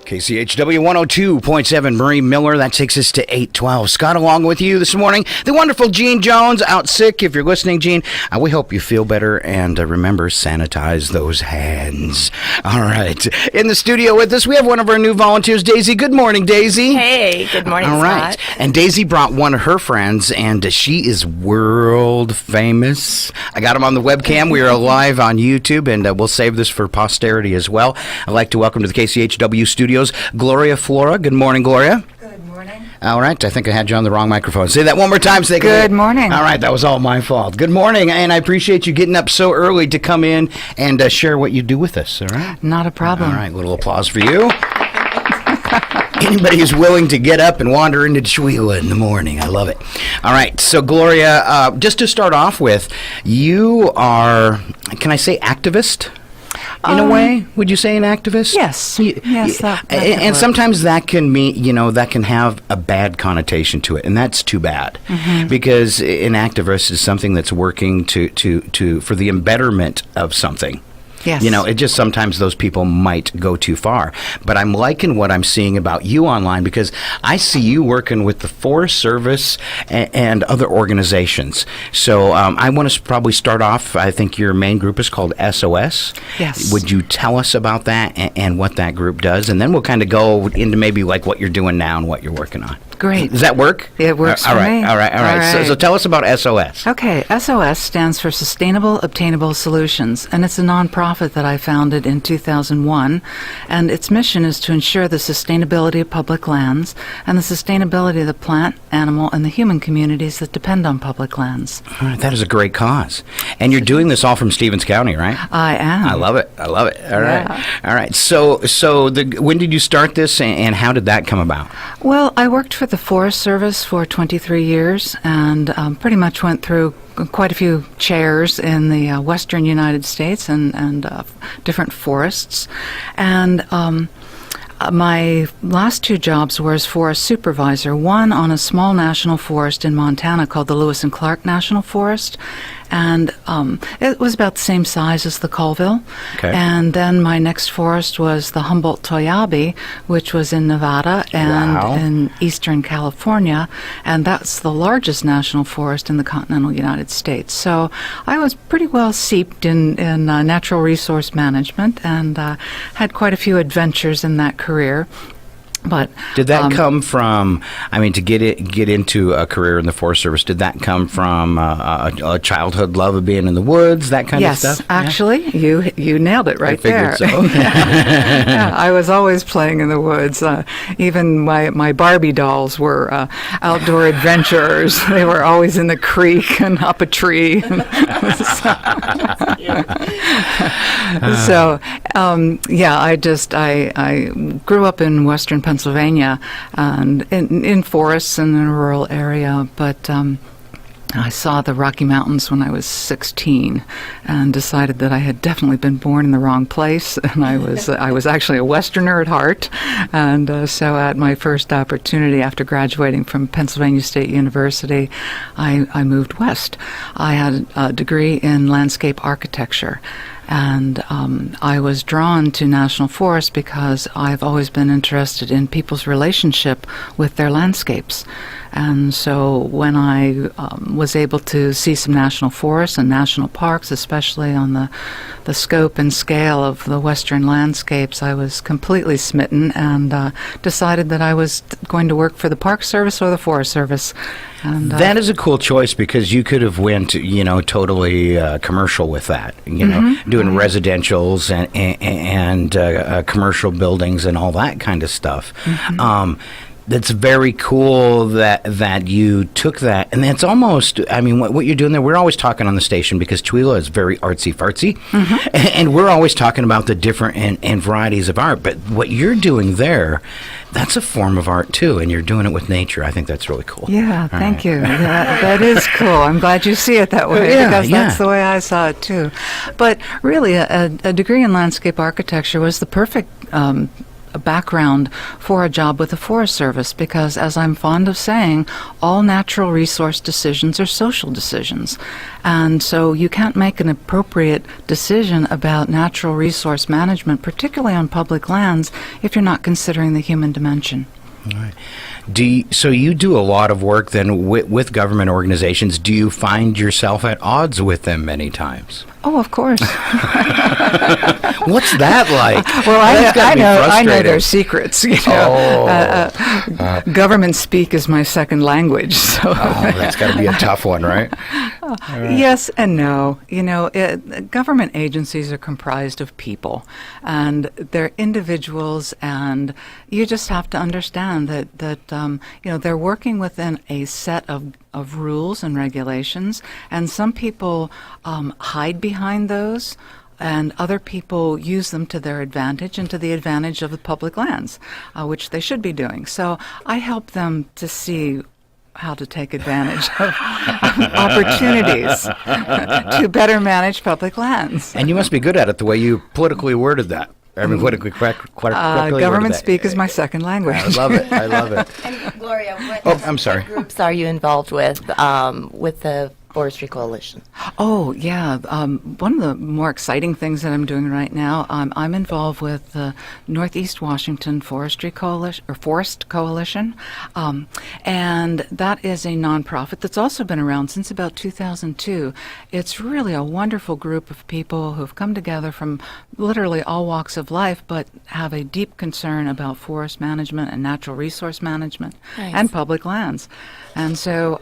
KCHW 102.7, Marie Miller. That takes us to 8:12. Scott along with you this morning. The wonderful Gene Jones, out sick. If you're listening, Gene, we hope you feel better. And remember, sanitize those hands. All right. In the studio with us, we have one of our new volunteers, Daisy. Good morning, Daisy. Hey, good morning, All right. Scott. And Daisy brought one of her friends, and she is world famous. I got him on the webcam. We are live on YouTube, and we'll save this for posterity as well. I'd like to welcome to the KCHW studio Gloria, Flora. Good morning, Gloria. Good morning. All right. I think I had you on the wrong microphone. Say that one more time. Good morning. All right. That was all my fault. Good morning. And I appreciate you getting up so early to come in and share what you do with us. All right. Not a problem. All right. A little applause for you. Anybody who's willing to get up and wander into Chewila in the morning. I love it. All right. So, Gloria, just to start off with, you are, can I say activist? In a way, would you say an activist? Yes. Yes. And sometimes that can mean, that can have a bad connotation to it, and that's too bad, because an activist is something that's working for the betterment of something. Yes. It just sometimes those people might go too far. But I'm liking what I'm seeing about you online, because I see you working with the Forest Service and other organizations. So I want to probably start off, I think your main group is called SOS. Yes. Would you tell us about that and what that group does? And then we'll kind of go into maybe like what you're doing now and what you're working on. Great. Does that work? It works for me. All right. So tell us about SOS. Okay. SOS stands for Sustainable Obtainable Solutions, and it's a nonprofit that I founded in 2001, and its mission is to ensure the sustainability of public lands and the sustainability of the plant, animal, and the human communities that depend on public lands. All right. That is a great cause. And you're doing this all from Stevens County, right? I am. I love it. All right. So when did you start this, and how did that come about? Well, I worked for the Forest Service for 23 years and pretty much went through quite a few chairs in the western United States and different forests. And my last two jobs were as forest supervisor, one on a small national forest in Montana called the Lewis and Clark National Forest, and it was about the same size as the Colville. Okay. And then my next forest was the Humboldt-Toyabe, which was in Nevada and in eastern California, and that's the largest national forest in the continental United States. So I was pretty well seeped in natural resource management and had quite a few adventures in that career. But did that come from, to get into a career in the Forest Service, did that come from a childhood love of being in the woods, that kind of stuff? Yes, actually, you nailed it right there. I figured so. Yeah, I was always playing in the woods. Even my Barbie dolls were outdoor adventurers. They were always in the creek and up a tree. I grew up in western Pennsylvania and in forests and in a rural area, but I saw the Rocky Mountains when I was 16 and decided that I had definitely been born in the wrong place, and I was actually a Westerner at heart. And so at my first opportunity after graduating from Pennsylvania State University, I moved west. I had a degree in landscape architecture. And I was drawn to national forests because I've always been interested in people's relationship with their landscapes. And so when I was able to see some national forests and national parks, especially on the scope and scale of the western landscapes, I was completely smitten and decided that I was going to work for the Park Service or the Forest Service. And, that is a cool choice, because you could have went, totally commercial with that, doing residentials and commercial buildings and all that kind of stuff. That's very cool that you took that, and it's almost, what you're doing there, we're always talking on the station, because Chewila is very artsy-fartsy, and we're always talking about the different and varieties of art, but what you're doing there, that's a form of art too, and you're doing it with nature. I think that's really cool. Yeah, thank you. That is cool. I'm glad you see it that way, because that's the way I saw it too. But really, a degree in landscape architecture was the perfect a background for a job with the Forest Service because, as I'm fond of saying, all natural resource decisions are social decisions. And so you can't make an appropriate decision about natural resource management, particularly on public lands, if you're not considering the human dimension. All right. So you do a lot of work then with government organizations. Do you find yourself at odds with them many times? Oh, of course. What's that like? Well, I know their frustrating. secrets. You know, government speak is my second language. So That's got to be a tough one, right? yes and no. You know, government agencies are comprised of people, and they're individuals, and you just have to understand that you know, they're working within a set of rules and regulations, and some people hide behind those, and other people use them to their advantage and to the advantage of the public lands, which they should be doing. So I help them to see how to take advantage of opportunities to better manage public lands. And you must be good at it the way you politically worded that. I mean, politically correctly Government worded that. speak is my second language. I love it. I love it. And Gloria, I'm sorry. what groups are you involved with the Forestry Coalition? Oh, yeah. One of the more exciting things that I'm doing right now, I'm involved with the Northeast Washington Forestry Coalition, or Forest Coalition, and that is a nonprofit that's also been around since about 2002. It's really a wonderful group of people who've come together from literally all walks of life, but have a deep concern about forest management and natural resource management and public lands. And so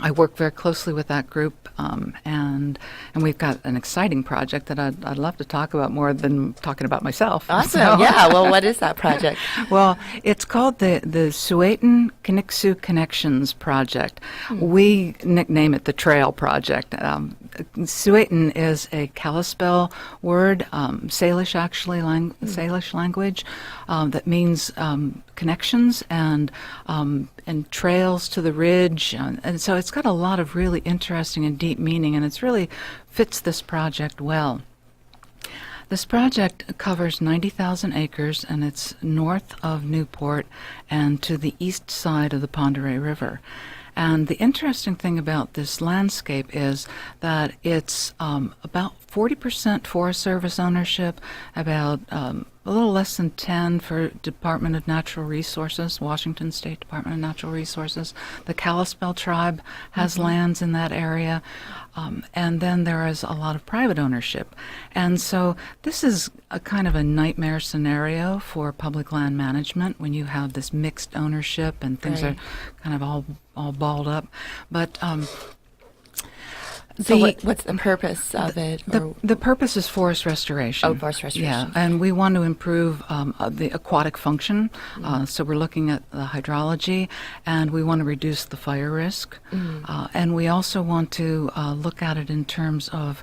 I work very closely with that group, and we've got an exciting project that I'd love to talk about more than talking about myself. Awesome. So- Yeah. Well, what is that project? Well, it's called the Suwayten-Kinnicksoo Connections Project. We nickname it the Trail Project. Suwayten is a Kalispel word, Salish actually, Salish language, that means connections and trails to the ridge, and so it's got a lot of really interesting and deep meaning, and it's really fits this project well. This project covers 90,000 acres, and it's north of Newport and to the east side of the Pend Oreille River. And the interesting thing about this landscape is that it's about 40% Forest Service ownership, about a little less than 10 for Department of Natural Resources, Washington State Department of Natural Resources. The Kalispel tribe has lands in that area, and then there is a lot of private ownership. And so this is a kind of a nightmare scenario for public land management when you have this mixed ownership and things are kind of all balled up. But So what's the purpose of it? the purpose is forest restoration. Oh, forest restoration. Yeah, and we want to improve the aquatic function. So we're looking at the hydrology, and we want to reduce the fire risk. And we also want to look at it in terms of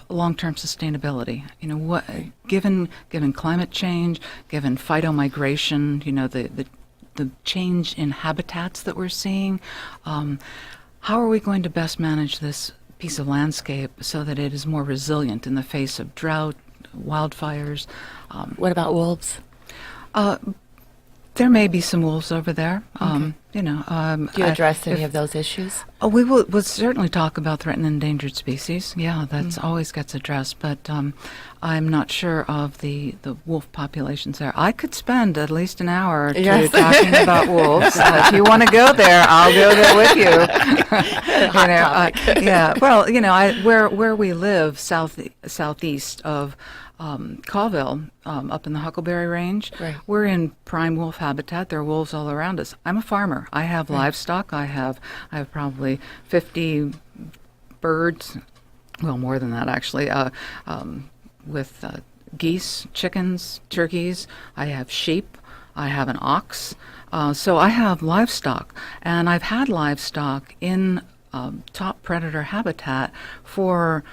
long-term sustainability. You know, what given climate change, given phytomigration, you know, the change in habitats that we're seeing, how are we going to best manage this piece of landscape so that it is more resilient in the face of drought, wildfires? What about wolves? There may be some wolves over there. You know, Do you address any of those issues? Oh, we'll certainly talk about threatened and endangered species. Yeah, that's always gets addressed. But I'm not sure of the wolf populations there. I could spend at least an hour or two talking about wolves. If you want to go there, I'll go there with you. Hot topic. Yeah. Well, you know, where we live, southeast of Colville, up in the Huckleberry Range, we're in prime wolf habitat. There are wolves all around us. I'm a farmer. I have livestock. I have probably 50 birds, well, more than that actually, with geese, chickens, turkeys. I have sheep. I have an ox. So I have livestock, and I've had livestock in top predator habitat for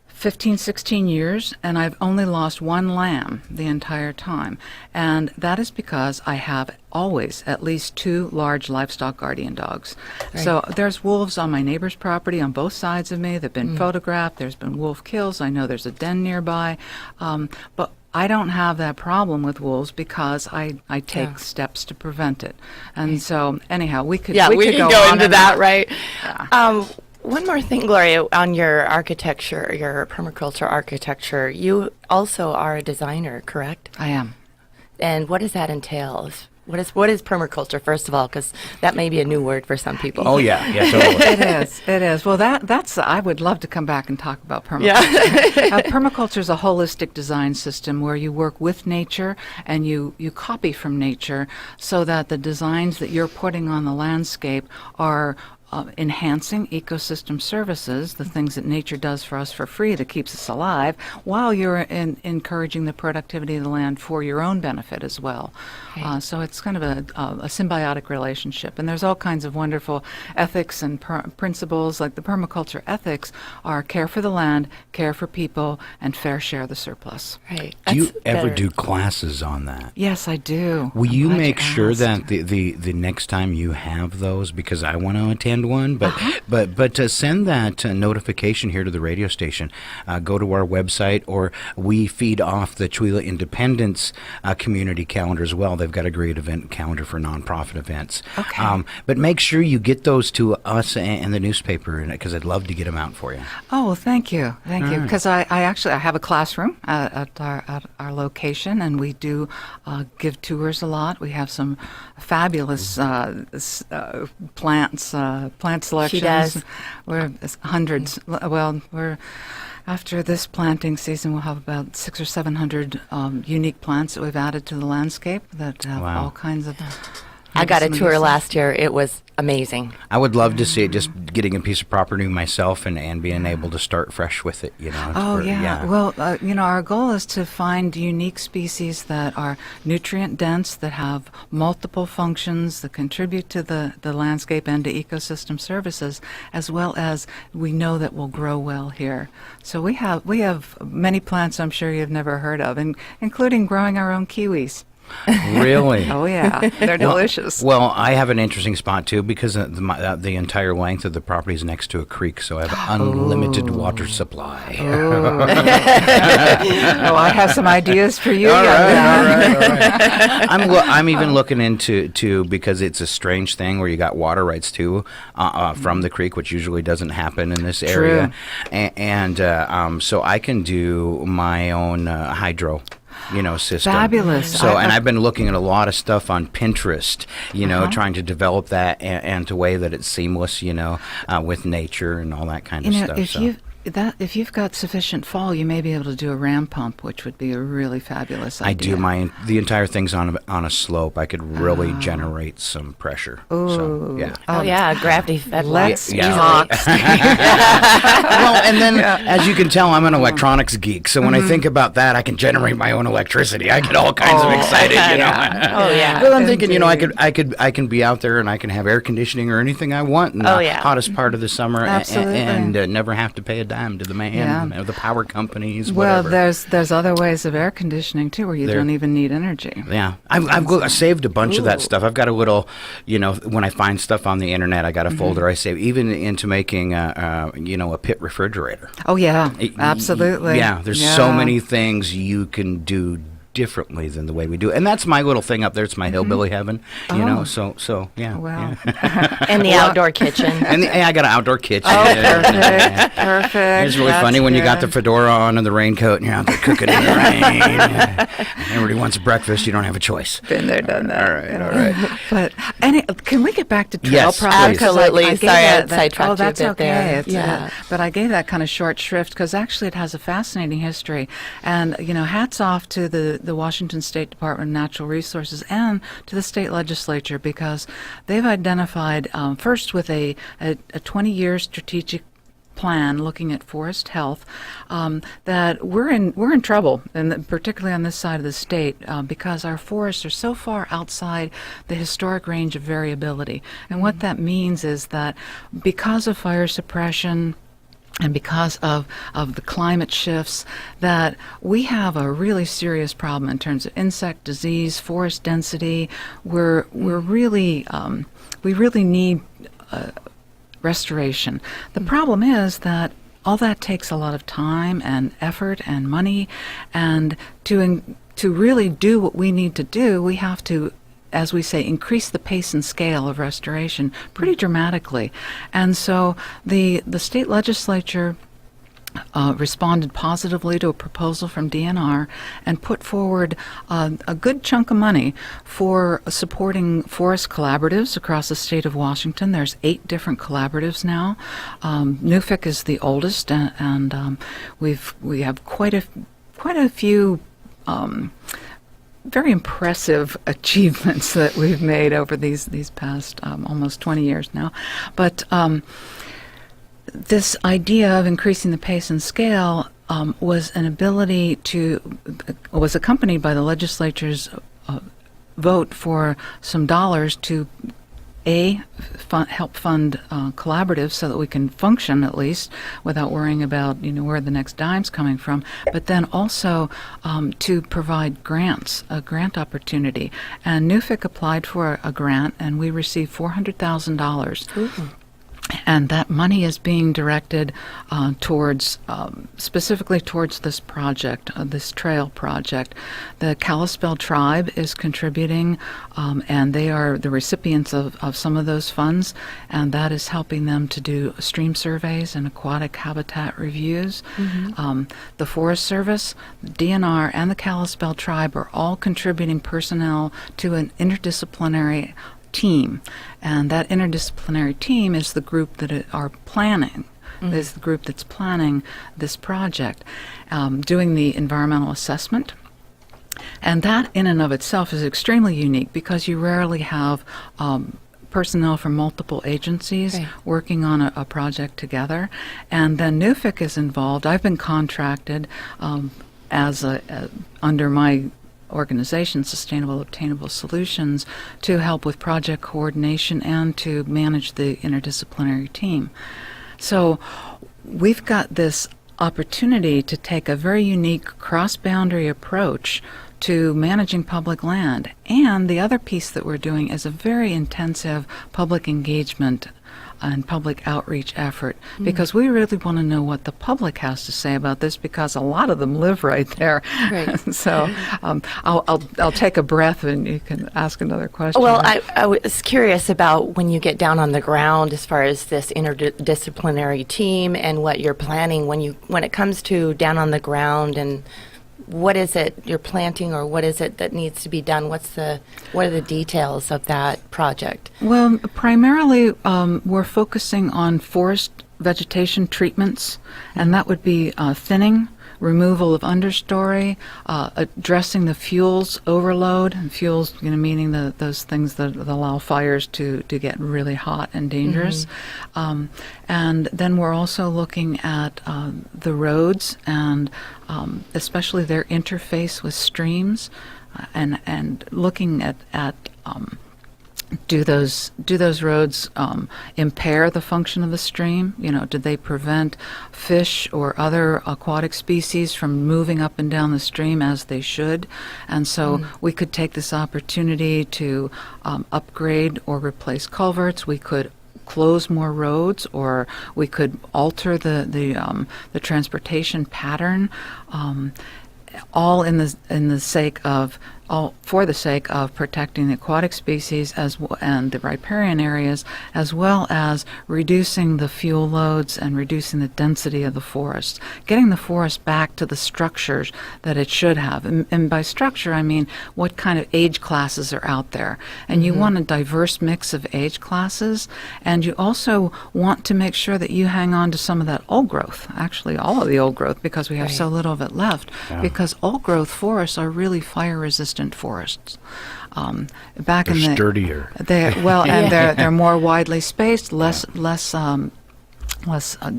15, 16 years, and I've only lost one lamb the entire time. And that is because I have always at least 2 large livestock guardian dogs. So there's wolves on my neighbor's property on both sides of me. They've been photographed. There's been wolf kills. I know there's a den nearby. But I don't have that problem with wolves because I take steps to prevent it. And so, anyhow, we could we could can go go on into and that, on. right? Yeah. One more thing, Gloria, on your architecture, your permaculture architecture, you also are a designer, correct? I am. And what does that entail? What is permaculture, first of all, because that may be a new word for some people. Oh yeah, totally. It is. Well, that's. I would love to come back and talk about permaculture. Yeah. Permaculture is a holistic design system where you work with nature and you copy from nature so that the designs that you're putting on the landscape are enhancing ecosystem services, the things that nature does for us for free that keeps us alive, while you're encouraging the productivity of the land for your own benefit as well. Right. So it's kind of a symbiotic relationship. And there's all kinds of wonderful ethics and principles, like the permaculture ethics are care for the land, care for people, and fair share the surplus. Right. Do you That's ever better. do classes on that? Yes, I do. Will I'm you glad make sure asked. that the next time you have those, because I want to attend one, but to send that notification here to the radio station, go to our website, or we feed off the Chewila Independence community calendar as well. They've got a great event calendar for nonprofit events. Okay. But make sure you get those to us and the newspaper, because I'd love to get them out for you. Oh, thank you. Thank you. right. Because I actually have a classroom at our location, and we do give tours a lot. We have some fabulous plant selections. She does. We're hundreds. Well, we're after this planting season, we'll have about 600 or 700 unique plants that we've added to the landscape that have Wow. all kinds of. I got a medicinal tour uses. last year. It was amazing. I would love to see it, just getting a piece of property myself and being able to start fresh with it, Oh, for- yeah. Well, our goal is to find unique species that are nutrient dense, that have multiple functions, that contribute to the landscape and to ecosystem services, as well as we know that will grow well here. So we have many plants I'm sure you've never heard of, including growing our own kiwis. Really? Oh, yeah. They're delicious. Well, I have an interesting spot too, because the entire length of the property is next to a creek, so I have unlimited water supply. Oh, I have some ideas for you, All young man. right. I'm even looking into because it's a strange thing where you got water rights too from the creek, which usually doesn't happen in this area, and so I can do my own hydro. System. Fabulous. So, and I've been looking at a lot of stuff on Pinterest, trying to develop that and to way that it's seamless, with nature and all that kind of stuff. If you've got sufficient fall, you may be able to do a ram pump, which would be a really fabulous I idea. do the entire thing's on a slope. I could really generate some pressure. So, yeah. Oh, yeah, gravity fed Let's Yeah. talk. Well, and then as you can tell, I'm an electronics geek. So when I think about that, I can generate my own electricity. I get all kinds of excited, Oh, yeah. Well, I'm thinking, I can be out there and I can have air conditioning or anything I want in Oh, the yeah. hottest part of the summer, Absolutely. and never have to pay a dime to the man, Yeah. or the power companies, Well, whatever. there's other ways of air conditioning too, where you There- don't even need energy. Yeah, I saved a bunch of that stuff. I've got a little, when I find stuff on the internet, I got a folder I save, even into making, a pit refrigerator. Oh yeah, Y- y- absolutely. Yeah, there's so many things you can do differently than the way we do. And that's my little thing up there. It's my hillbilly heaven, Oh. so yeah. Wow. Yeah. And the outdoor kitchen. And I got an outdoor kitchen. Oh, perfect, perfect. It's really That's funny when you got the good. fedora on and the raincoat and you're out there cooking in the rain. Everybody wants breakfast. You don't have a choice. Been there, done that. All right, all right. But can we get back to trail Yes, property? please. 'Cause Absolutely. I gave Sorry, I that- sidetracked Oh, you a that's bit okay. there. It's, Yeah. but I gave that kind of short shrift because actually it has a fascinating history. And hats off to the Washington State Department of Natural Resources and to the state legislature, because they've identified first with a 20-year strategic plan looking at forest health, that we're in trouble, and particularly on this side of the state, because our forests are so far outside the historic range of variability. And what that means is that because of fire suppression and because of the climate shifts, that we have a really serious problem in terms of insect disease, forest density. We really need restoration. The problem is that all that takes a lot of time and effort and money, and to really do what we need to do, we have to, as we say, increase the pace and scale of restoration pretty dramatically. And so the state legislature responded positively to a proposal from DNR and put forward a good chunk of money for supporting forest collaboratives across the state of Washington. There's 8 different collaboratives now. NUFIC is the oldest, and we have quite a few very impressive achievements that we've made over these past almost 20 years now. But this idea of increasing the pace and scale was accompanied by the legislature's vote for some dollars to help fund collaboratives so that we can function at least without worrying about where the next dime's coming from, but then also to provide grants, a grant opportunity. And NUFIC applied for a grant, and we received $400,000. And that money is being directed specifically towards this project, this trail project. The Kalispel tribe is contributing, and they are the recipients of some of those funds, and that is helping them to do stream surveys and aquatic habitat reviews. The Forest Service, the DNR, and the Kalispel tribe are all contributing personnel to an interdisciplinary team, and that interdisciplinary team is the group that are planning. Is the group that's planning this project, doing the environmental assessment, and that in and of itself is extremely unique because you rarely have personnel from multiple agencies working on a project together. And then NUFIC is involved. I've been contracted under my organization, Sustainable Obtainable Solutions, to help with project coordination and to manage the interdisciplinary team. So we've got this opportunity to take a very unique cross-boundary approach to managing public land. And the other piece that we're doing is a very intensive public engagement and public outreach effort, because we really want to know what the public has to say about this, because a lot of them live right there. So I'll take a breath and you can ask another question. Well, I was curious about when you get down on the ground as far as this interdisciplinary team and what you're planning when it comes to down on the ground, and what is it you're planting, or what is it that needs to be done? What are the details of that project? Well, primarily we're focusing on forest vegetation treatments, and that would be thinning, removal of understory, addressing the fuels overload, and fuels, meaning those things that allow fires to get really hot and dangerous. And then we're also looking at the roads and especially their interface with streams, and looking at do those roads impair the function of the stream? Do they prevent fish or other aquatic species from moving up and down the stream as they should? And so we could take this opportunity to upgrade or replace culverts. We could close more roads, or we could alter the transportation pattern, all for the sake of protecting the aquatic species and the riparian areas, as well as reducing the fuel loads and reducing the density of the forest, getting the forest back to the structures that it should have. And by structure, I mean what kind of age classes are out there. And you want a diverse mix of age classes, and you also want to make sure that you hang on to some of that old growth, actually all of the old growth, because we have so little of it left, because old growth forests are really fire resistant forests. They're sturdier. They're more widely spaced, less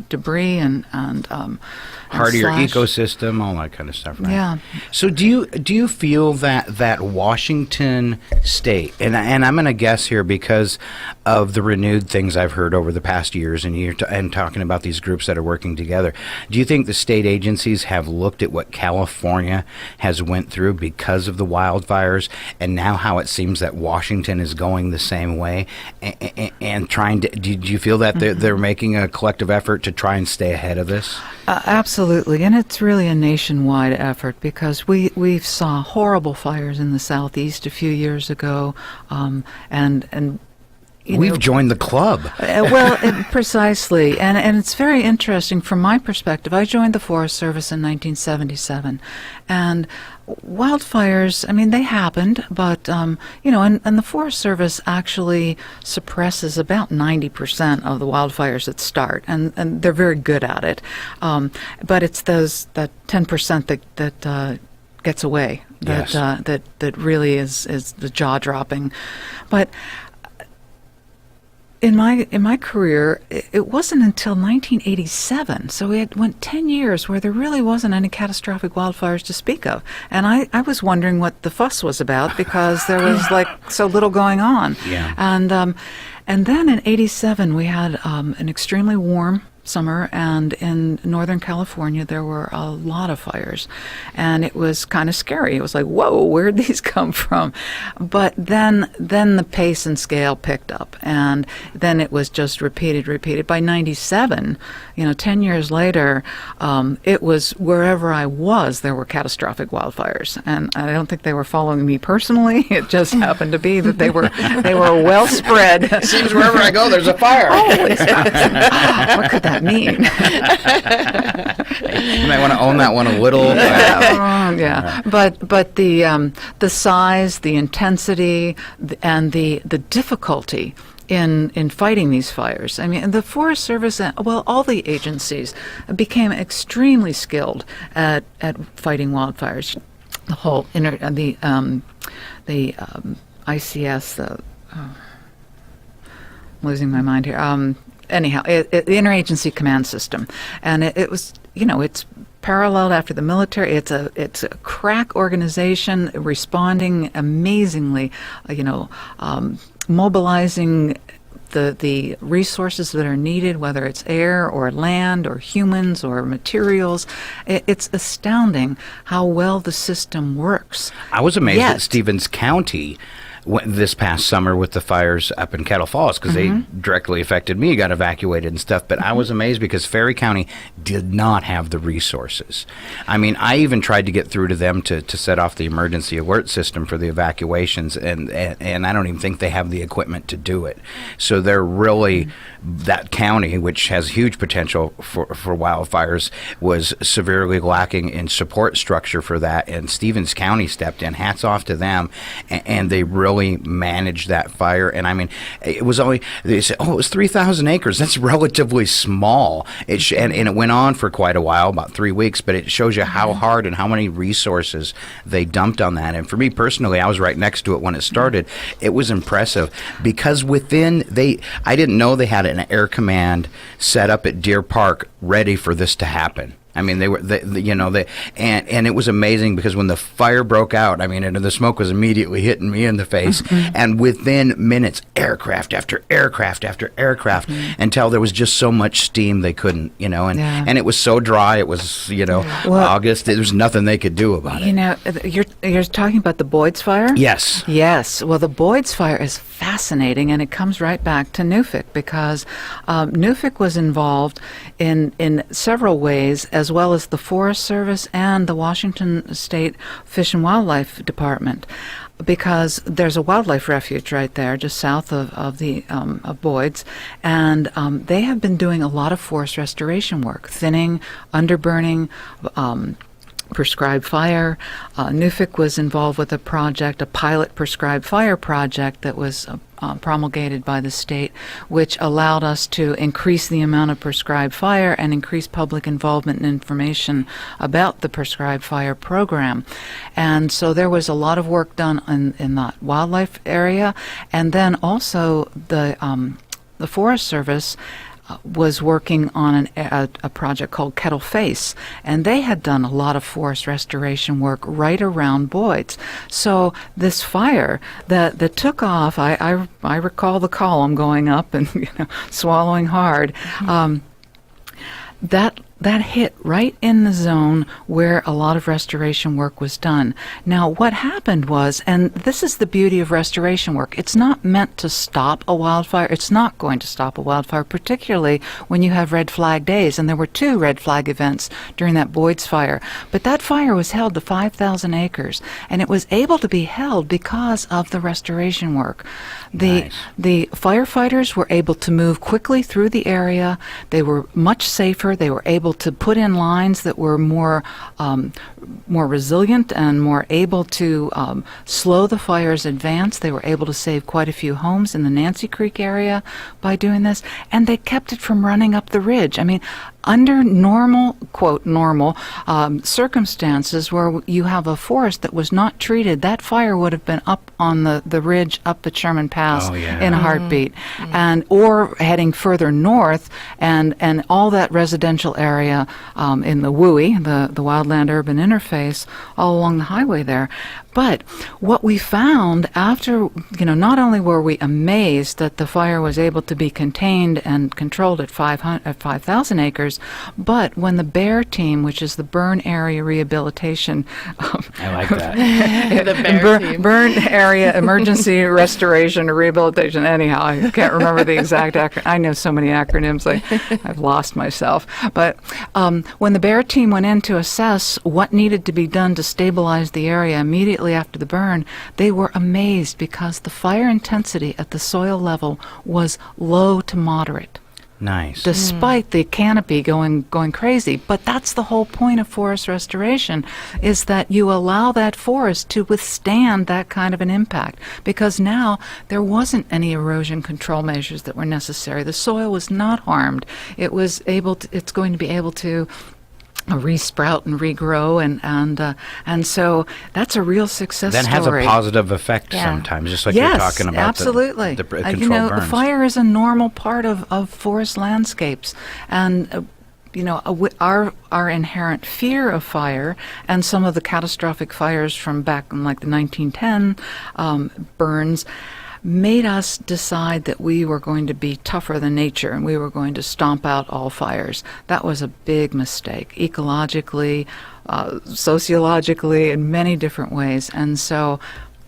debris and hardier slash. Ecosystem, all that kind of stuff, right? Yeah. So do you feel that Washington State, and I'm going to guess here because of the renewed things I've heard over the past years and talking about these groups that are working together, do you think the state agencies have looked at what California has went through because of the wildfires, and now how it seems that Washington is going the same way, and trying to, do you feel that they're making a collective collective effort to try and stay ahead of this? Absolutely, and it's really a nationwide effort because we saw horrible fires in the southeast a few years ago, and We've joined the club. Precisely, and it's very interesting from my perspective. I joined the Forest Service in 1977, and wildfires, I mean, they happened, but, and the Forest Service actually suppresses about 90% of the wildfires that start, and they're very good at it. But it's that 10% that gets away, Yes. that really is the jaw-dropping. But in my career, it wasn't until 1987, so it went 10 years where there really wasn't any catastrophic wildfires to speak of. And I was wondering what the fuss was about because there was so little going on. Yeah. And then in 87 we had an extremely warm summer, and in Northern California there were a lot of fires, and it was kind of scary. It was like, whoa, where'd these come from? But then the pace and scale picked up, and then it was just repeated. By 97, 10 years later, it was wherever I was, there were catastrophic wildfires, and I don't think they were following me personally. It just happened to be that they were well spread. Seems wherever I go, there's a fire. Always. What could that mean? You might want to own that one a little. Yeah. But the size, the intensity, and the difficulty in fighting these fires. I mean, the Forest Service, all the agencies became extremely skilled at fighting wildfires. The whole ICS. I'm losing my mind here. Anyhow, the Interagency Command System, and it was, it's paralleled after the military. It's a crack organization responding amazingly, mobilizing the resources that are needed, whether it's air or land or humans or materials. It's astounding how well the system works. I was amazed at Stevens County this past summer with the fires up in Kettle Falls, because they directly affected me, got evacuated and stuff. But I was amazed because Ferry County did not have the resources. I mean, I even tried to get through to them to set off the emergency alert system for the evacuations, and I don't even think they have the equipment to do it. So they're really, that county, which has huge potential for wildfires, was severely lacking in support structure for that. And Stevens County stepped in. Hats off to them, and they really managed that fire. And I mean, it was only, they said, it was 3,000 acres. That's relatively small. And it went on for quite a while, about 3 weeks, but it shows you how hard and how many resources they dumped on that. And for me personally, I was right next to it when it started. It was impressive because I didn't know they had an air command set up at Deer Park ready for this to happen. I mean, and it was amazing because when the fire broke out, I mean, and the smoke was immediately hitting me in the face, and within minutes, aircraft after aircraft after aircraft, until there was just so much steam they couldn't, and it was so dry. It was, August. There was nothing they could do about it. You're talking about the Boyd's fire? Yes. Yes. Well, the Boyd's fire is fascinating, and it comes right back to NUFIC because NUFIC was involved in several ways, as well as the Forest Service and the Washington State Fish and Wildlife Department, because there's a wildlife refuge right there just south of Boyd's, and they have been doing a lot of forest restoration work, thinning, underburning, prescribed fire. NUFIC was involved with a pilot prescribed fire project that was promulgated by the state, which allowed us to increase the amount of prescribed fire and increase public involvement and information about the prescribed fire program. And so there was a lot of work done in that wildlife area, and then also the Forest Service was working on a project called Kettle Face, and they had done a lot of forest restoration work right around Boyd's. So this fire that took off, I recall the column going up and swallowing hard. That that hit right in the zone where a lot of restoration work was done. Now, what happened was, and this is the beauty of restoration work, it's not meant to stop a wildfire. It's not going to stop a wildfire, particularly when you have red flag days. And there were 2 red flag events during that Boyd's fire. But that fire was held to 5,000 acres, and it was able to be held because of the restoration work. The firefighters were able to move quickly through the area. They were much safer. They were able to put in lines that were more resilient and more able to slow the fire's advance. They were able to save quite a few homes in the Nancy Creek area by doing this, and they kept it from running up the ridge. I mean, under normal, quote, normal circumstances where you have a forest that was not treated, that fire would have been up on the ridge up the Sherman Pass in a heartbeat, and or heading further north, and all that residential area in the WUI, the Wildland Urban Interface, all along the highway there. But what we found after, not only were we amazed that the fire was able to be contained and controlled at 5,000 acres, but when the BEAR team, which is the Burn Area Rehabilitation, I like that. The BEAR team. Burn Area Emergency Restoration or Rehabilitation. Anyhow, I can't remember the exact acronym. I know so many acronyms, I've lost myself. But when the BEAR team went in to assess what needed to be done to stabilize the area immediately after the burn, they were amazed because the fire intensity at the soil level was low to moderate. Nice. Despite the canopy going crazy. But that's the whole point of forest restoration, is that you allow that forest to withstand that kind of an impact, because now there wasn't any erosion control measures that were necessary. The soil was not harmed. It's going to be able to resprout and regrow, and so that's a real success that story. has a positive effect sometimes, just like you're talking about. Absolutely. The controlled burns. The fire is a normal part of forest landscapes, and our inherent fear of fire and some of the catastrophic fires from back in like the 1910 burns made us decide that we were going to be tougher than nature and we were going to stomp out all fires. That was a big mistake, ecologically, sociologically, in many different ways. And so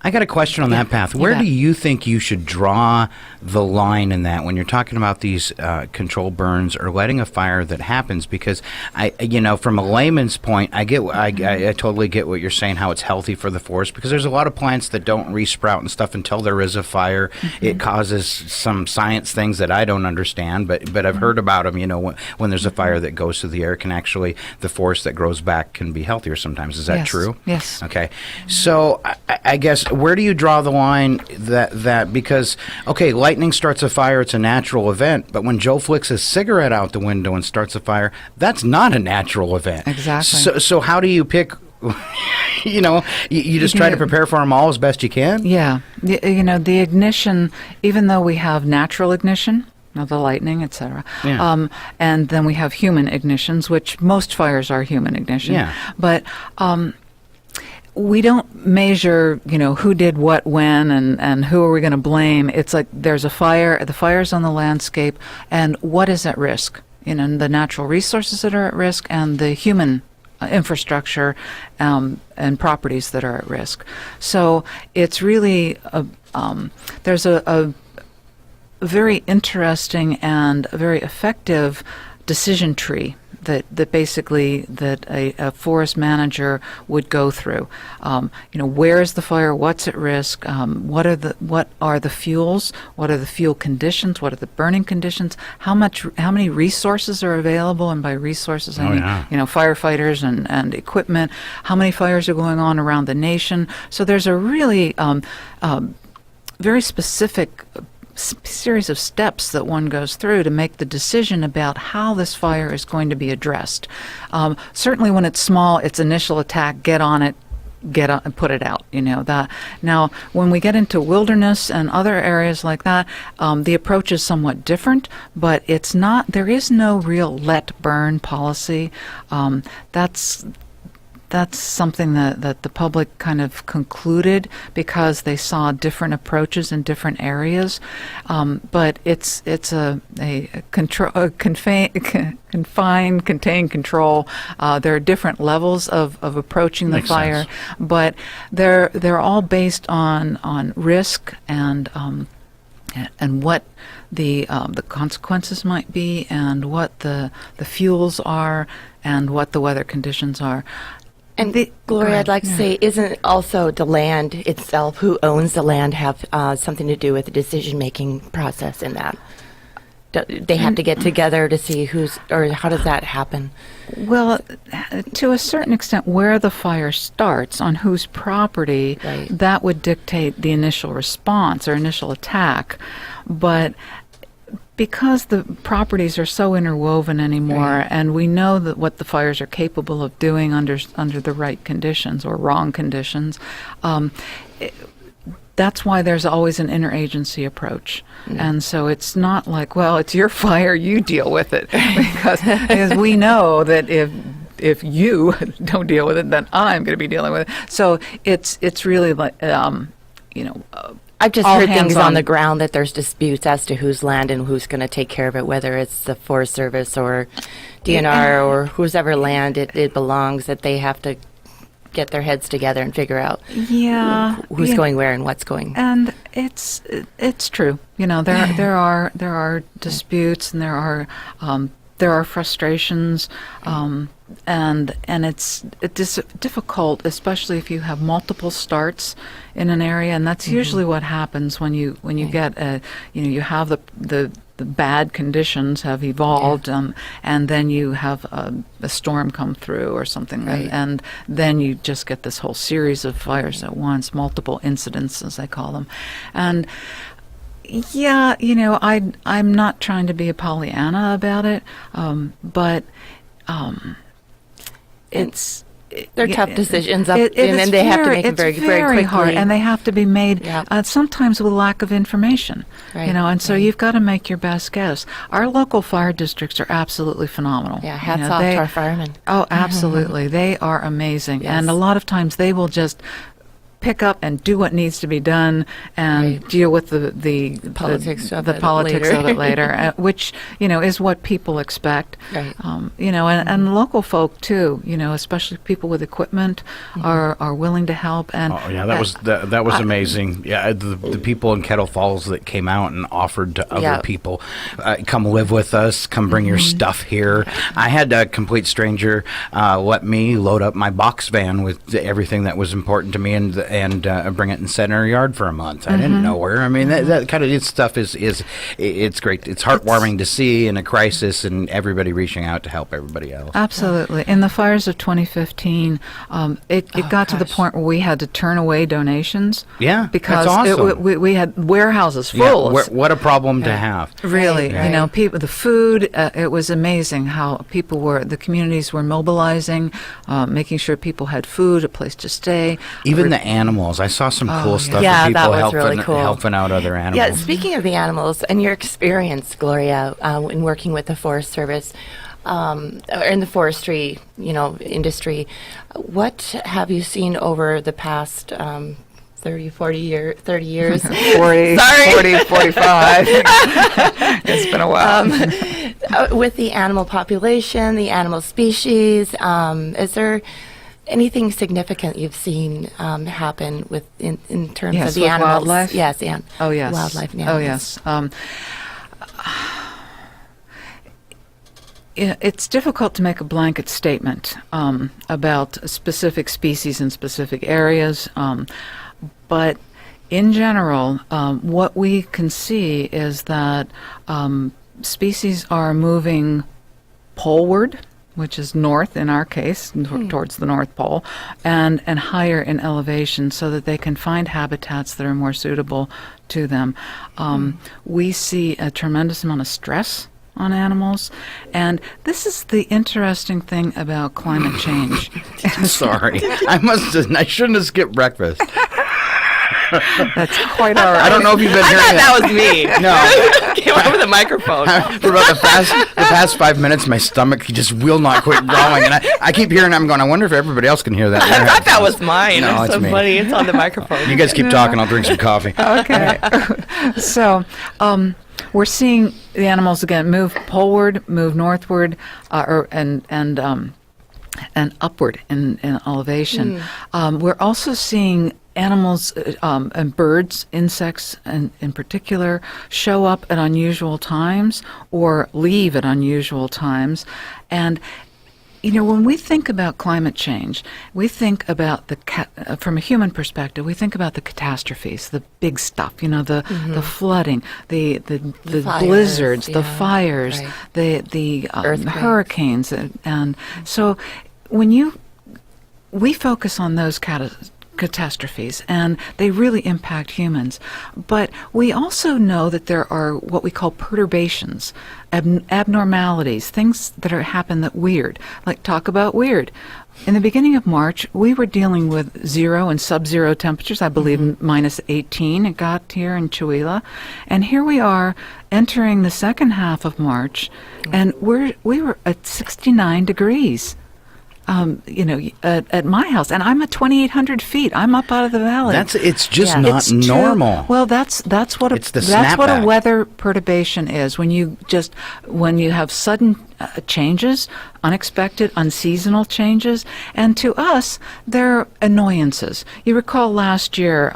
I got a question on that path. Where do you think you should draw the line in that when you're talking about these controlled burns or letting a fire that happens? Because from a layman's point, I totally get what you're saying, how it's healthy for the forest, because there's a lot of plants that don't resprout and stuff until there is a fire. Mm-hmm. It causes some science things that I don't understand, but I've heard about them. When there's a fire that goes through the air, the forest that grows back can be healthier sometimes. Is that true? Yes. Okay. So I guess, where do you draw the line that because, lightning starts a fire, it's a natural event, but when Joe flicks his cigarette out the window and starts a fire, that's not a natural event. Exactly. So how do you pick, you just try to prepare for them all as best you can? Yeah. The ignition, even though we have natural ignition, the lightning, etc. Yeah. And then we have human ignitions, which most fires are human ignition. Yeah. But we don't measure, who did what when and who are we going to blame. It's like there's a fire, the fire's on the landscape, and what is at risk? The natural resources that are at risk and the human infrastructure and properties that are at risk. So it's really, there's a very interesting and a very effective decision tree that basically a forest manager would go through. Where is the fire? What's at risk? What are the fuels? What are the fuel conditions? What are the burning conditions? How many resources are available? And by resources, I mean firefighters and equipment. How many fires are going on around the nation? So there's a really very specific series of steps that one goes through to make the decision about how this fire is going to be addressed. Certainly when it's small, its initial attack, get on it, put it out, that. Now, when we get into wilderness and other areas like that, the approach is somewhat different, but there is no real let burn policy. that's something that the public kind of concluded because they saw different approaches in different areas. But it's a control, confine, contain, control. There are different levels of approaching the Makes fire, sense. but they're all based on risk and what the consequences might be, and what the fuels are, and what the weather conditions are. And Go Gloria, ahead. I'd like to say, isn't also the land itself, who owns the land, have something to do with the decision-making process in that? They have to get together to see or how does that happen? Well, to a certain extent, where the fire starts, on whose property, Right. that would dictate the initial response or initial attack. But because the properties are so interwoven anymore, Right. and we know that what the fires are capable of doing under the right conditions or wrong conditions, that's why there's always an interagency approach. And so it's not like, well, it's your fire, you deal with it. because we know that if you don't deal with it, then I'm going to be dealing with it. So it's really like, I've just all heard hands things on on. the ground that there's disputes as to whose land and who's going to take care of it, whether it's the Forest Service or DNR or whose ever land it belongs, that they have to get their heads together and figure out who's going where and what's going. And it's true. There are disputes, and there are frustrations, and it's difficult, especially if you have multiple starts in an area, and that's usually what happens when you get you have the bad conditions have evolved, and then you have a storm come through or something, Right. and then you just get this whole series of fires at once, multiple incidents, as I call them. And yeah, I'm not trying to be a Pollyanna about it, but it's... They're tough decisions, and then they have to make them very, very quickly. hard, and they have to be made Yeah. sometimes with lack of information. Right, And so right. you've got to make your best guess. Our local fire districts are absolutely phenomenal. Yeah, hats off to our firemen. Oh, absolutely, they are amazing, Yes. and a lot of times they will just pick up and do what needs to be done, and Right. deal with the Politics of the it politics later. of it later, which is what people expect. Right. And local folk too. Especially people with equipment are willing to help. And Oh yeah, that was amazing. Yeah, the people in Kettle Falls that came out and offered to other Yeah. people, come live with us, come bring your stuff here. I had a complete stranger let me load up my box van with everything that was important to me, and bring it and set in our yard for a month. I didn't know her. I mean, that kind of stuff is it's great. It's heartwarming to see in a crisis, and everybody reaching out to help everybody else. Absolutely. In the fires of 2015, it got to the gosh. point where we had to turn away donations. Yeah, because that's awesome. we had warehouses Yeah, full. of what a problem to have. Really, Right. people, the food, it was amazing how the communities were mobilizing, making sure people had food, a place to stay. Even the animals. I saw some cool stuff. Yeah, of that people was helping, really cool. helping out other animals. Yeah, speaking of the animals and your experience, Gloria, in working with the Forest Service, or in the forestry, industry, what have you seen over the past 30 years? 40, Sorry. 40, 45. It's been a while. With the animal population, the animal species, is there anything significant you've seen happen in terms Yes, of the with animals? wildlife? Yes, Oh, yes. wildlife and Oh, animals. yes. It's difficult to make a blanket statement about specific species in specific areas, but in general, what we can see is that species are moving poleward, which is north in our case, towards the North Pole, and higher in elevation so that they can find habitats that are more suitable to them. We see a tremendous amount of stress on animals, and this is the interesting thing about climate change. Sorry, I shouldn't have skipped breakfast. That's quite all right. I don't know if you've been I hearing thought that. that was me. No. Came over the microphone. For about the past 5 minutes, my stomach just will not quit growling, and I keep hearing. I'm going. I wonder if everybody else can hear that. I thought that was mine. No, It's it's so me. funny. It's on the microphone. You guys keep talking. I'll drink some coffee. Okay. So we're seeing the animals again move poleward, move northward, and upward in elevation. We're also seeing animals and birds, insects in particular, show up at unusual times or leave at unusual times. And when we think about climate change, we think about from a human perspective, we think about the catastrophes, the big stuff, the flooding, the fires, blizzards, the yeah, fires, right. the Earthquakes. hurricanes. And so we focus on those catastrophes, and they really impact humans. But we also know that there are what we call perturbations, abnormalities, things that happen that weird. Like, talk about weird. In the beginning of March, we were dealing with 0 and sub-zero temperatures. I believe minus 18 it got here in Chihuahua. And here we are entering the second half of March, and we were at 69 degrees. At my house, and I'm at 2,800 feet. I'm up out of the valley. It's just Yeah. not It's true. normal. Well, that's what It's the that's what a snapback. weather perturbation is. When you have sudden changes, unexpected, unseasonal changes, and to us, they're annoyances. You recall last year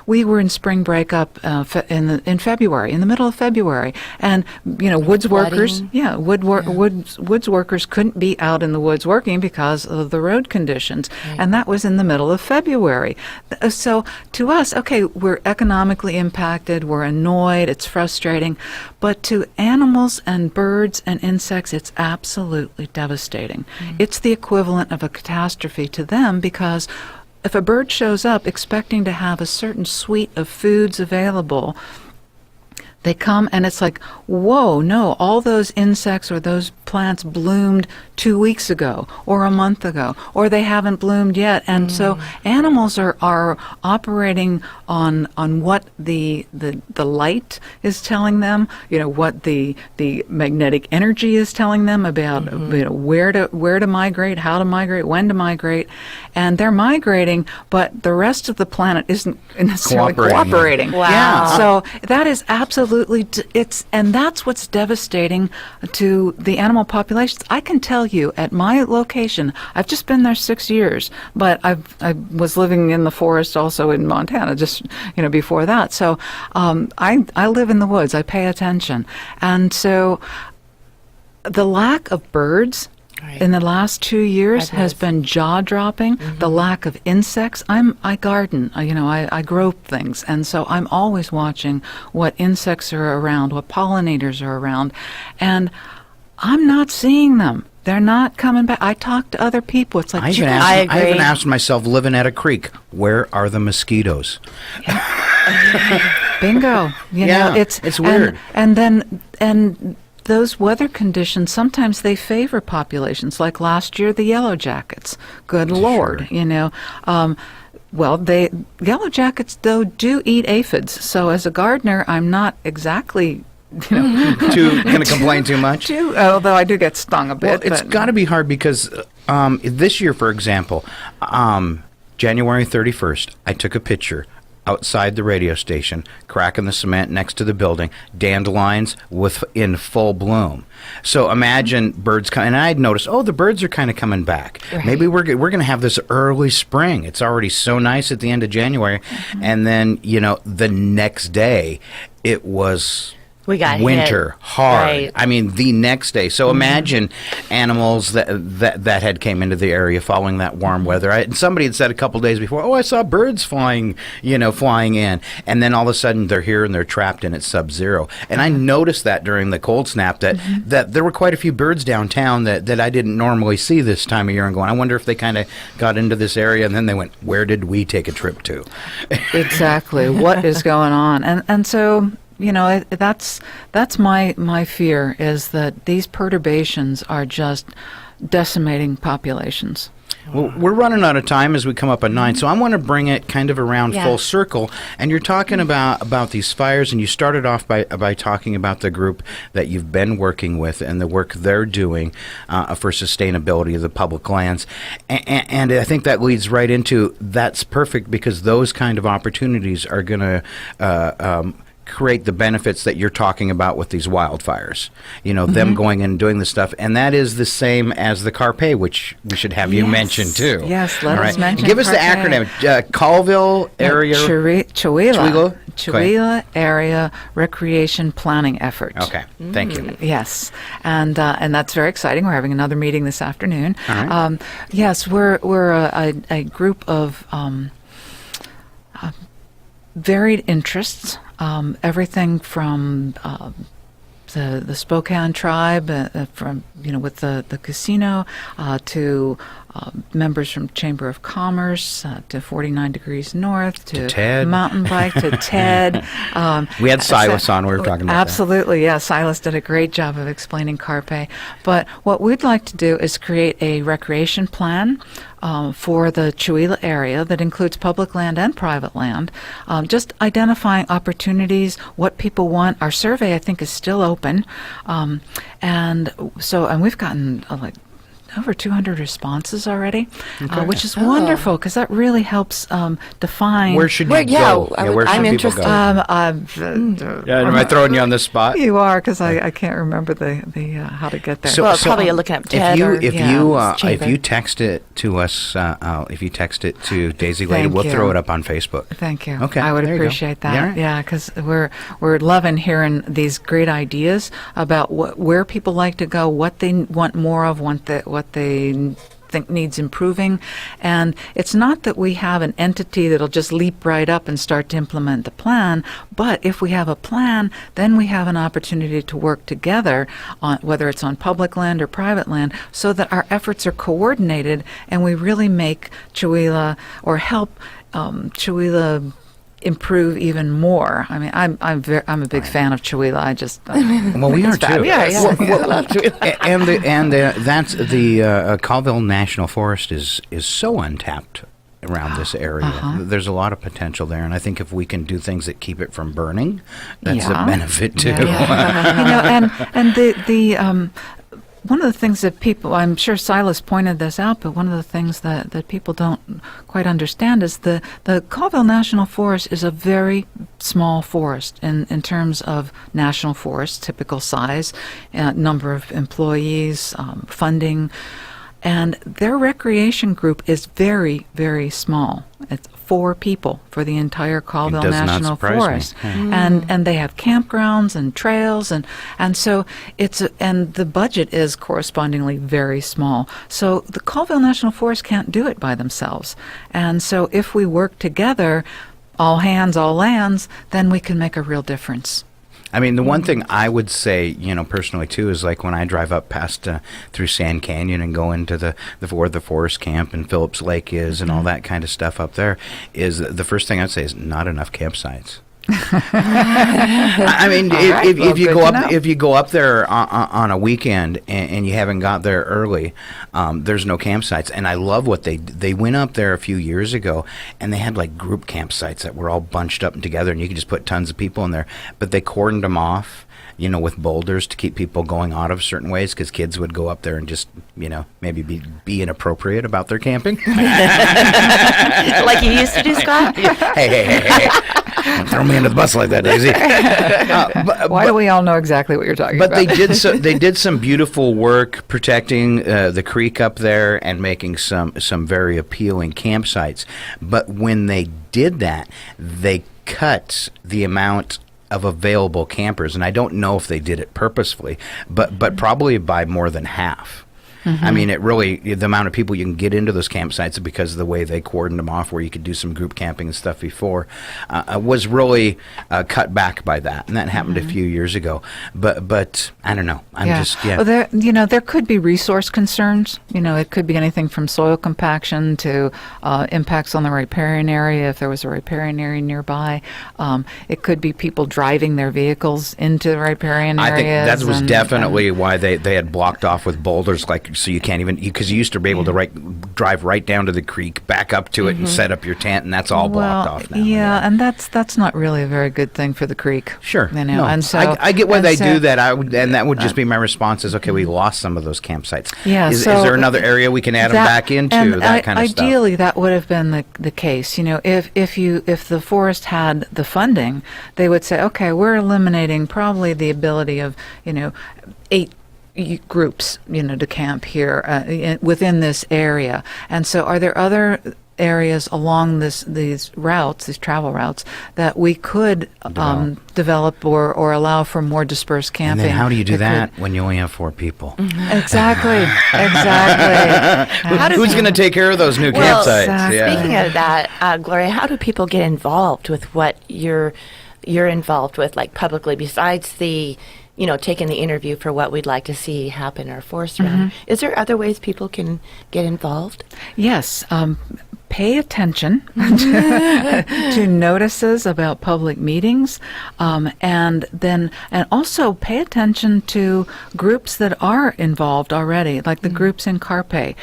we were in spring breakup in February, in the middle of February, and woods workers, woods workers couldn't be out in the woods working because of the road conditions, and that was in the middle of February. So to us, okay, we're economically impacted, we're annoyed, it's frustrating, but to animals and birds and insects, it's absolutely devastating. It's the equivalent of a catastrophe to them, because if a bird shows up expecting to have a certain suite of foods available, they come and it's like, whoa, no, all those insects or those plants bloomed 2 weeks ago or a month ago, or they haven't bloomed yet. And so animals are operating on what the light is telling them, what the magnetic energy is telling them about where to migrate, how to migrate, when to migrate. And they're migrating, but the rest of the planet isn't necessarily cooperating. Wow. Yeah. So that is absolutely and that's what's devastating to the animal populations. I can tell you, at my location, I've just been there 6 years, but I was living in the forest also in Montana just before that. So I live in the woods. I pay attention, and so the lack of birds in the last 2 years has been jaw-dropping. The lack of insects. I garden. I grow things, and so I'm always watching what insects are around, what pollinators are around, and I'm not seeing them. They're not coming back. I talk to other people. It's like, I even asked myself, living at a creek, where are the mosquitoes? bingo. It's weird. And those weather conditions, sometimes they favor populations. Like last year, the yellow jackets. Good Lord, yellow jackets, though, do eat aphids. So as a gardener, I'm not exactly, Going to complain too much? Although I do get stung a bit. Well, it's got to be hard because this year, for example, January 31st, I took a picture outside the radio station, cracking the cement next to the building, dandelions in full bloom. So imagine birds coming, and I'd noticed, the birds are kind of coming back. Right. Maybe we're going to have this early spring. It's already so nice at the end of January, and then the next day it was We got winter, hit. hard. Right. I mean, the next day. So imagine animals that had came into the area following that warm weather. And somebody had said a couple days before, I saw birds flying in. And then all of a sudden they're here and they're trapped and it's sub-zero. And I noticed that during the cold snap that there were quite a few birds downtown that I didn't normally see this time of year, and going, I wonder if they kind of got into this area. And then they went, where did we take a trip to? Exactly. What is going on? And so, that's my fear, is that these perturbations are just decimating populations. Well, we're running out of time as we come up on 9, so I want to bring it kind of around full circle. And you're talking about these fires, and you started off by talking about the group that you've been working with and the work they're doing for sustainability of the public lands. And I think that leads right into that's perfect because those kind of opportunities are going to create the benefits that you're talking about with these wildfires. Them going in and doing this stuff. And that is the same as the Carpe, which we should have you mention too. Yes, let us mention Give us the Carpe. acronym. Colville Area... Chewila Area Recreation Planning Effort. Okay, thank you. Yes, and that's very exciting. We're having another meeting this afternoon. All right. Yes, we're a group of varied interests. Everything from the Spokane tribe, from with the casino, to members from Chamber of Commerce, to 49 Degrees North, to Ted. Mountain Bike, to Ted. We had Silas on. We were talking about absolutely, yeah. Silas did a great job of explaining Carpe. But what we'd like to do is create a recreation plan for the Chewila area that includes public land and private land, just identifying opportunities, what people want. Our survey, I think, is still open. And we've gotten over 200 responses already, which is wonderful because that really helps define. Where should you go? Where should I'm people interested. go? Am I throwing you on the spot? You are, because I can't remember the how to get there. So probably you're looking up Ted if you text it to us, if you text it to Daisy Lady, we'll throw it up on Facebook. Thank you. Okay, I would there you go. appreciate that. Yeah, because we're loving hearing these great ideas about where people like to go, what they want more of, what they think needs improving. And it's not that we have an entity that'll just leap right up and start to implement the plan, but if we have a plan, then we have an opportunity to work together on whether it's on public land or private land, so that our efforts are coordinated and we really make Chewila or help Chewila improve even more. I mean, I'm a big fan of Chewila. Well, we are too. And that's the Colville National Forest is so untapped around this area. There's a lot of potential there, and I think if we can do things that keep it from burning, that's a benefit too. And the one of the things that people, I'm sure Silas pointed this out, but one of the things that people don't quite understand is the Colville National Forest is a very small forest in terms of national forest, typical size, number of employees, funding, and their recreation group is very, very small. It's 4 people for the entire Colville National Forest, and they have campgrounds and trails, and so and the budget is correspondingly very small. So the Colville National Forest can't do it by themselves, and so if we work together, all hands, all lands, then we can make a real difference. I mean, the one thing I would say, personally too, is like when I drive up past through Sand Canyon and go into where the forest camp and Phillips Lake is and all that kind of stuff up there, is the first thing I'd say is not enough campsites. I mean, if you go up there on a weekend and you haven't got there early, there's no campsites. And I love what they went up there a few years ago, and they had like group campsites that were all bunched up together, and you could just put tons of people in there. But they cordoned them off, with boulders to keep people going out of certain ways, because kids would go up there and just, maybe be inappropriate about their camping. Like you used to do, Scott? Hey. Don't throw me under the bus like that, Daisy. Why do we all know exactly what you're talking about? But they did some beautiful work protecting the creek up there and making some very appealing campsites. But when they did that, they cut the amount of available campers, and I don't know if they did it purposefully, but probably by more than half. I mean, the amount of people you can get into those campsites because of the way they cordoned them off, where you could do some group camping and stuff before, was really cut back by that, and that happened a few years ago. But I don't know. Well, there could be resource concerns. It could be anything from soil compaction to impacts on the riparian area if there was a riparian area nearby. It could be people driving their vehicles into the riparian areas. I think that was definitely why they had blocked off with boulders, like so you can't even, because you used to be able to drive right down to the creek, back up to it, and set up your tent, and that's all blocked off now. Yeah, and that's not really a very good thing for the creek. Sure. You know, No. and so I get why they do that. and That would just be my response is, okay, we lost some of those campsites. Yeah, Is so there another area we can add them back into, and that kind of stuff? Ideally, that would have been the case. You know, if the forest had the funding, they would say, okay, we're eliminating probably the ability of 8 groups to camp here within this area. And so, are there other areas along these travel routes that we could develop or allow for more dispersed camping? And then how do you do that when you only have 4 people? Exactly. Who's going to take care of those new campsites? Exactly. Yeah. Speaking of that, Gloria, how do people get involved with what you're involved with, like publicly, besides the taking the interview for what we'd like to see happen in our forest round? Is there other ways people can get involved? Yes. Pay attention to notices about public meetings, and also pay attention to groups that are involved already, like the groups in Carpe.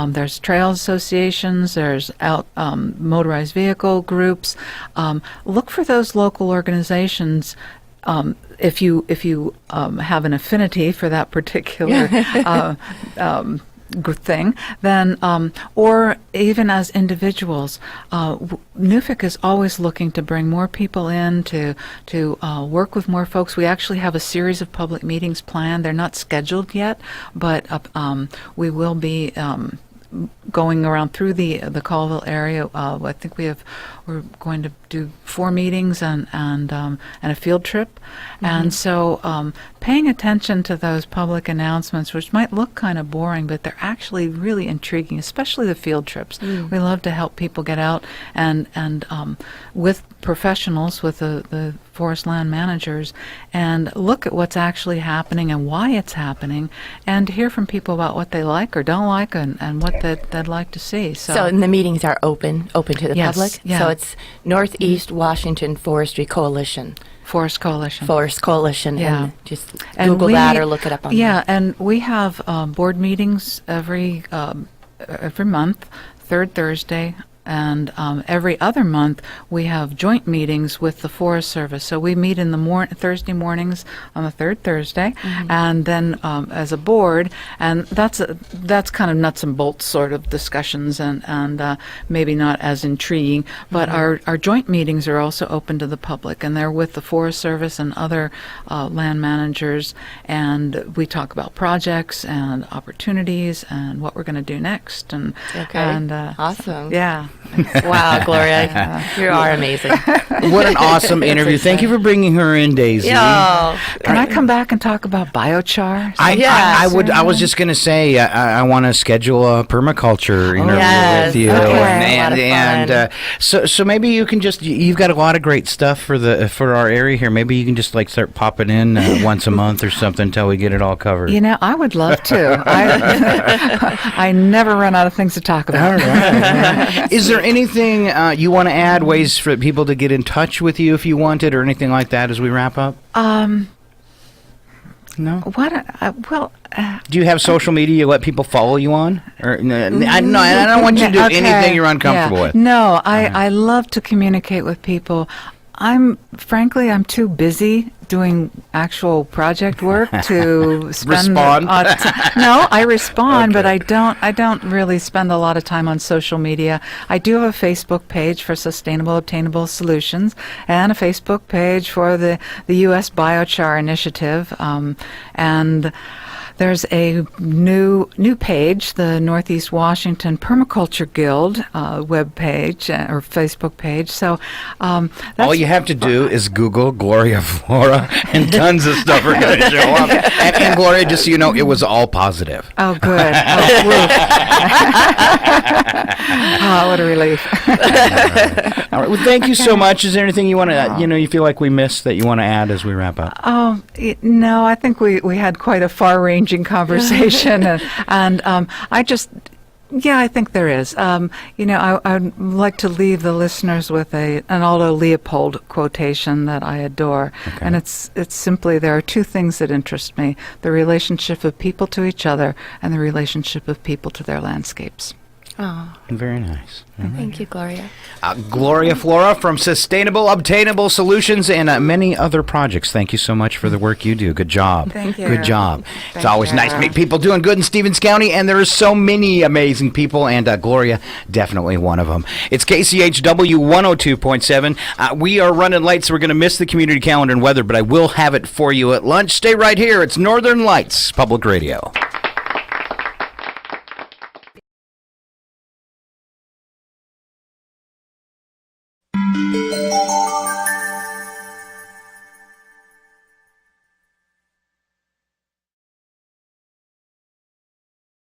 There's trail associations, there's motorized vehicle groups. Look for those local organizations. If you have an affinity for that particular thing, then or even as individuals, NUFIC is always looking to bring more people in to work with more folks. We actually have a series of public meetings planned. They're not scheduled yet, but we will be going around through the Colville area. I think we're going to do 4 meetings and a field trip, and so paying attention to those public announcements, which might look kind of boring, but they're actually really intriguing, especially the field trips. We love to help people get out and with professionals, with the forest land managers, and look at what's actually happening and why it's happening, and hear from people about what they like or don't like and what they'd like to see. So and the meetings are open to the Yes, public? yeah. So it's Northeast Washington Forestry Coalition. Forest Coalition. Yeah. And just And Google we- that or look it up online. Yeah, and we have board meetings every month, third Thursday, and every other month we have joint meetings with the Forest Service. So we meet in the Thursday mornings on the third Thursday, and then as a board, and that's kind of nuts and bolts sort of discussions, and maybe not as intriguing. But our joint meetings are also open to the public, and they're with the Forest Service and other land managers, and we talk about projects and opportunities and what we're going to do next. And Awesome. Yeah. Wow, Gloria, you are amazing. What an awesome interview. Thank you for bringing her in, Daisy. Yeah. Can I come back and talk about biochar? I was just going to say, I want to schedule a permaculture interview yes. with you. Okay. A lot of And so maybe you can you've got a lot of great stuff for our area here. Maybe you can just start popping in once a month or something until we get it all covered. I would love to. I never run out of things to talk about. All right. Is there anything you want to add, ways for people to get in touch with you if you wanted, or anything like that as we wrap up? No. What? Do you have social media you let people follow you on? Or I don't want you to do anything you're uncomfortable with. No, I love to communicate with people. I'm too busy doing actual project work to spend Respond? No, I respond, Okay. but I don't really spend a lot of time on social media. I do have a Facebook page for Sustainable Obtainable Solutions and a Facebook page for the U.S. Biochar Initiative, and there's a new page, the Northeast Washington Permaculture Guild web page or Facebook page. So that's All you have to do is Google Gloria Flora, and tons of stuff are going to show up. And Gloria, just so you know, it was all positive. Oh, good. Oh, woof. Oh, what a relief. All right. Well, thank you so much. Is there anything you want to, you feel like we missed that you want to add as we wrap up? No, I think we had quite a far-ranging conversation, and Yeah, I think there is. I'd like to leave the listeners with an Aldo Leopold quotation that I adore, and it's simply, there are two things that interest me: the relationship of people to each other and the relationship of people to their landscapes. Oh, Very nice. thank you, Gloria. Gloria Flora from Sustainable, Obtainable Solutions and many other projects. Thank you so much for the work you do. Good job. Thank you. Good job. It's Thank always you. nice to meet people doing good in Stevens County, and there are so many amazing people, and Gloria, definitely one of them. It's KCHW 102.7. We are running late, so we're going to miss the community calendar and weather, but I will have it for you at lunch. Stay right here. It's Northern Lights Public Radio.